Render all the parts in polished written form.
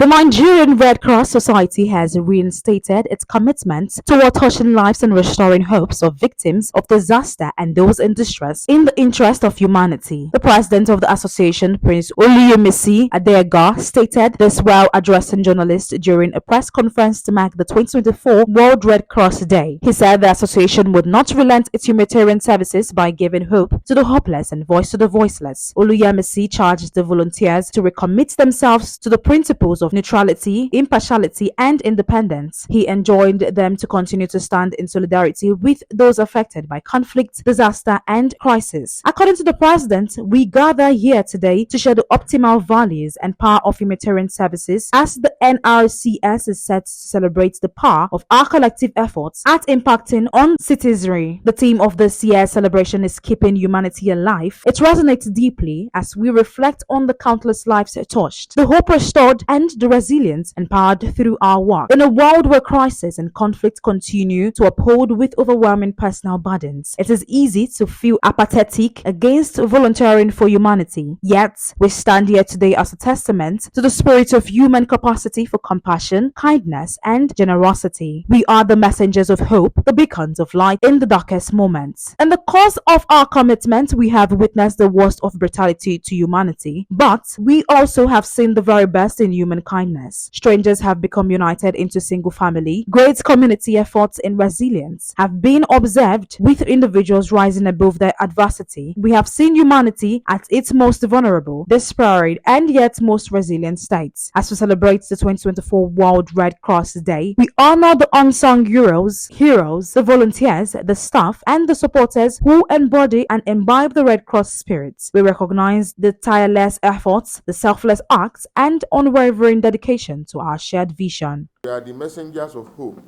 The Nigerian Red Cross Society has reinstated its commitment toward touching lives and restoring hopes of victims of disaster and those in distress in the interest of humanity. The president of the association, Prince Oluyemisi Adeaga, stated this while addressing journalists during a press conference to mark the 2024 World Red Cross Day. He said the association would not relent its humanitarian services by giving hope to the hopeless and voice to the voiceless. Oluyemisi charged the volunteers to recommit themselves to the principles of neutrality, impartiality, and independence. He enjoined them to continue to stand in solidarity with those affected by conflict, disaster, and crisis. According to the president, we gather here today to share the optimal values and power of humanitarian services as the NRCS is set to celebrate the power of our collective efforts at impacting on citizenry. The theme of this year's celebration is keeping humanity alive. It resonates deeply as we reflect on the countless lives touched, the hope restored, and the resilience empowered through our work. In a world where crisis and conflict continue to uphold with overwhelming personal burdens, it is easy to feel apathetic against volunteering for humanity. Yet, we stand here today as a testament to the spirit of human capacity for compassion, kindness, and generosity. We are the messengers of hope, the beacons of light in the darkest moments. In the course of our commitment, we have witnessed the worst of brutality to humanity, but we also have seen the very best in human kindness. Strangers have become united into single family. Great community efforts in resilience have been observed, with individuals rising above their adversity. We have seen humanity at its most vulnerable, desperate, and yet most resilient states. As we celebrate the 2024 World Red Cross Day, we honor the unsung heroes, the volunteers, the staff, and the supporters who embody and imbibe the Red Cross spirits. We recognize the tireless efforts, the selfless acts, and unwavering dedication to our shared vision. We are the messengers of hope,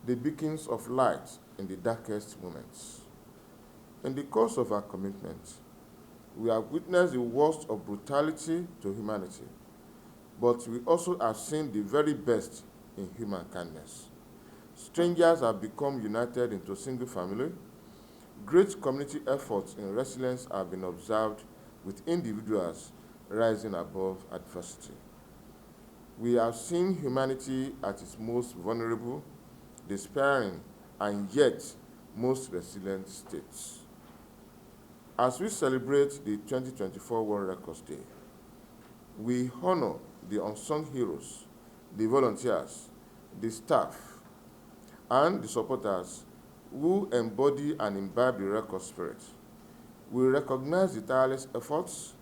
the beacons of light in the darkest moments. In the course of our commitment, we have witnessed the worst of brutality to humanity, but we also have seen the very best in human kindness. Strangers have become united into a single family. Great community efforts in resilience have been observed, with individuals rising above adversity. We have seen humanity at its most vulnerable, despairing, and yet most resilient states. As we celebrate the 2024 World Red Cross Day, we honor the unsung heroes, the volunteers, the staff, and the supporters who embody and imbibe the Red Cross spirit. We recognize the tireless efforts,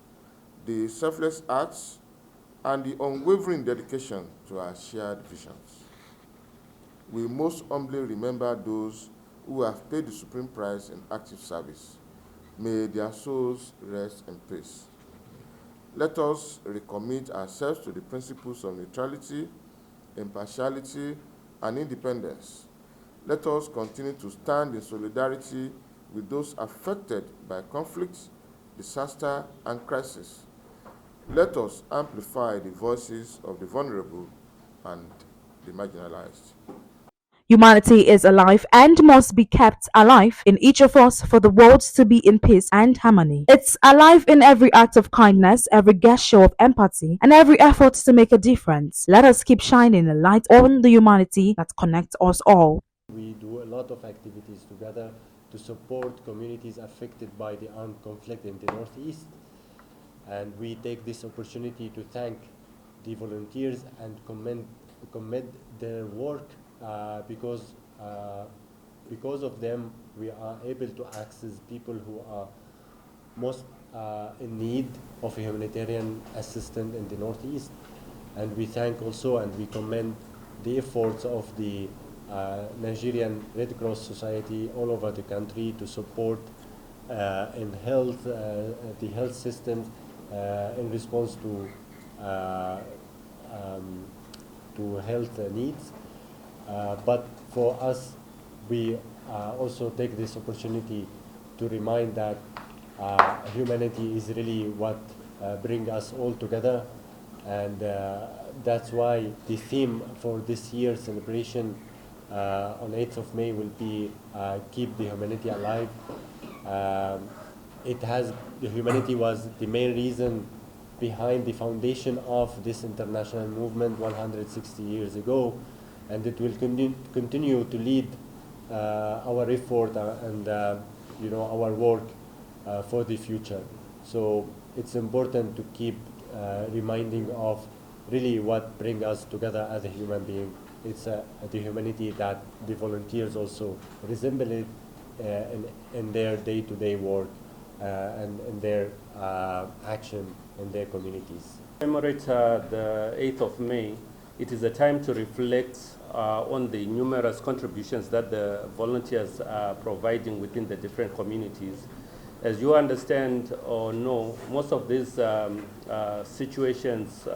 the selfless acts, and the unwavering dedication to our shared visions. We most humbly remember those who have paid the supreme price in active service. May their souls rest in peace. Let us recommit ourselves to the principles of neutrality, impartiality, and independence. Let us continue to stand in solidarity with those affected by conflict, disaster, and crisis. Let us amplify the voices of the vulnerable and the marginalized. Humanity is alive and must be kept alive in each of us for the world to be in peace and harmony. It's alive in every act of kindness, every gesture of empathy, and every effort to make a difference. Let us keep shining a light on the humanity that connects us all. We do a lot of activities together to support communities affected by the armed conflict in the Northeast. And we take this opportunity to thank the volunteers and commend their work because of them we are able to access people who are most in need of a humanitarian assistance in the Northeast. And we thank also and we commend the efforts of the Nigerian Red Cross Society all over the country to support in health, the health systems in response to health needs. But for us, we also take this opportunity to remind that humanity is really what brings us all together, and that's why the theme for this year's celebration on 8th of May will be Keep the Humanity Alive. The humanity was the main reason behind the foundation of this international movement 160 years ago, and it will continue to lead our effort and our work for the future. So it's important to keep reminding of really what brings us together as a human being. It's the humanity that the volunteers also resemble it in their day-to-day work and in their action in their communities. Commemorate the 8th of May, it is a time to reflect on the numerous contributions that the volunteers are providing within the different communities. As you understand or know, most of these situations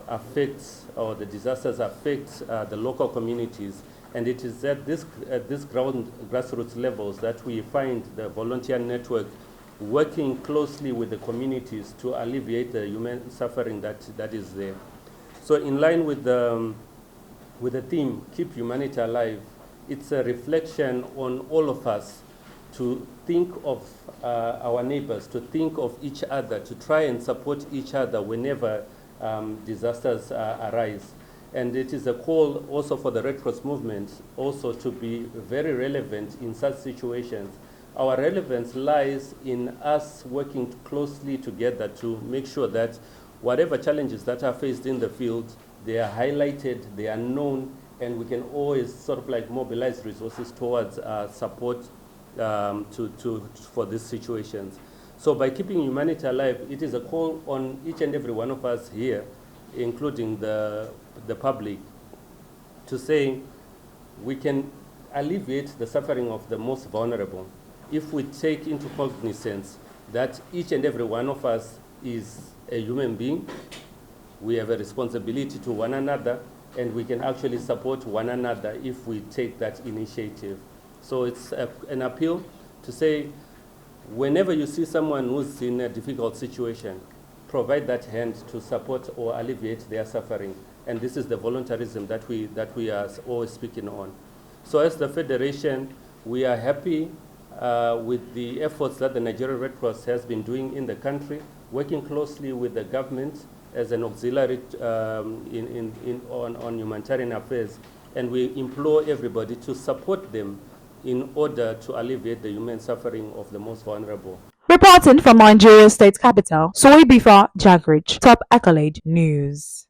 affect, or the disasters affect the local communities, and it is at this grassroots levels that we find the volunteer network working closely with the communities to alleviate the human suffering that is there. So in line with the theme, Keep Humanity Alive, it's a reflection on all of us to think of our neighbors, to think of each other, to try and support each other whenever disasters arise. And it is a call also for the Red Cross movement also to be very relevant in such situations. Our relevance lies in us working closely together to make sure that whatever challenges that are faced in the field, they are highlighted, they are known, and we can always sort of like mobilize resources towards support for these situations. So by keeping humanity alive, it is a call on each and every one of us here, including the public, to say we can alleviate the suffering of the most vulnerable if we take into cognizance that each and every one of us is a human being. We have a responsibility to one another, and we can actually support one another if we take that initiative. So it's an appeal to say, whenever you see someone who's in a difficult situation, provide that hand to support or alleviate their suffering. And this is the voluntarism that we are always speaking on. So as the Federation, we are happy with the efforts that the Nigerian Red Cross has been doing in the country, working closely with the government as an auxiliary on humanitarian affairs. And we implore everybody to support them in order to alleviate the human suffering of the most vulnerable. Reporting from Nigeria's state capital, Soy Bifa Jagridge, Top Accolade News.